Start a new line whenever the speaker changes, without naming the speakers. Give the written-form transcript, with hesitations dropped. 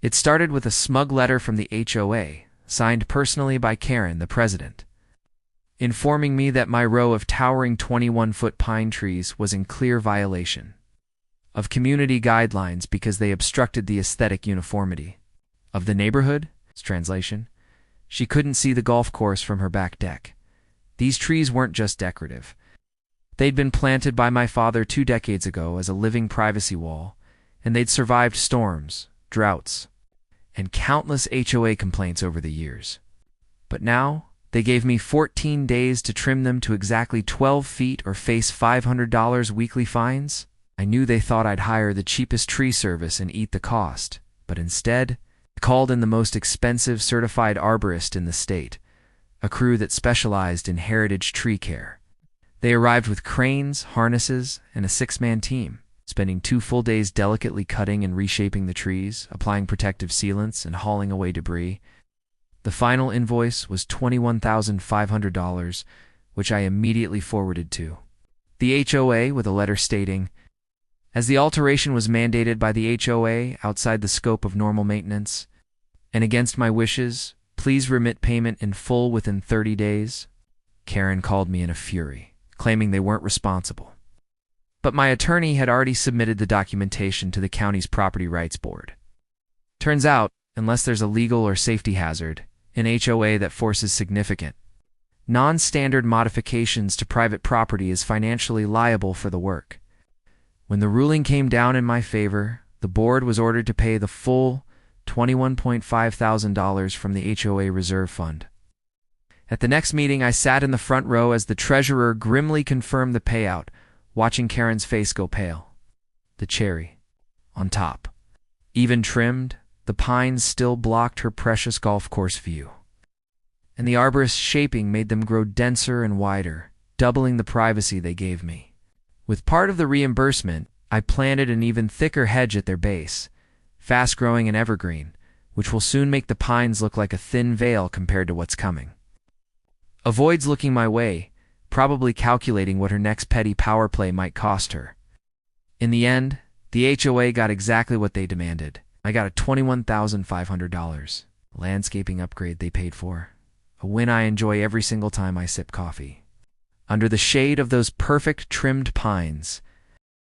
It started with a smug letter from the HOA, signed personally by Karen, the president, informing me that my row of towering 21-foot pine trees was in clear violation of community guidelines because they obstructed the aesthetic uniformity of the neighborhood. Translation: she couldn't see the golf course from her back deck. These trees weren't just decorative. They'd been planted by my father 2 decades ago as a living privacy wall, and they'd survived storms, droughts, and countless HOA complaints over the years. But now, they gave me 14 days to trim them to exactly 12 feet or face $500 weekly fines. I knew they thought I'd hire the cheapest tree service and eat the cost, but instead, I called in the most expensive certified arborist in the state, a crew that specialized in heritage tree care. They arrived with cranes, harnesses, and a 6-man team, spending 2 full days delicately cutting and reshaping the trees, applying protective sealants, and hauling away debris. The final invoice was $21,500, which I immediately forwarded to the HOA with a letter stating, as the alteration was mandated by the HOA outside the scope of normal maintenance, and against my wishes, please remit payment in full within 30 days. Karen called me in a fury, claiming they weren't responsible. But my attorney had already submitted the documentation to the county's Property Rights Board. Turns out, unless there's a legal or safety hazard, an HOA that forces significant, non-standard modifications to private property is financially liable for the work. When the ruling came down in my favor, the board was ordered to pay the full $21.5 thousand from the HOA reserve fund. At the next meeting, I sat in the front row as the treasurer grimly confirmed the payout, watching Karen's face go pale. The cherry on top. Even trimmed, the pines still blocked her precious golf course view, and the arborist's shaping made them grow denser and wider, doubling the privacy they gave me. With part of the reimbursement, I planted an even thicker hedge at their base, fast-growing and evergreen, which will soon make the pines look like a thin veil compared to what's coming. Avoids looking my way, probably calculating what her next petty power play might cost her. In the end, the HOA got exactly what they demanded. I got a $21,500 landscaping upgrade they paid for, a win I enjoy every single time I sip coffee. Under the shade of those perfect trimmed pines,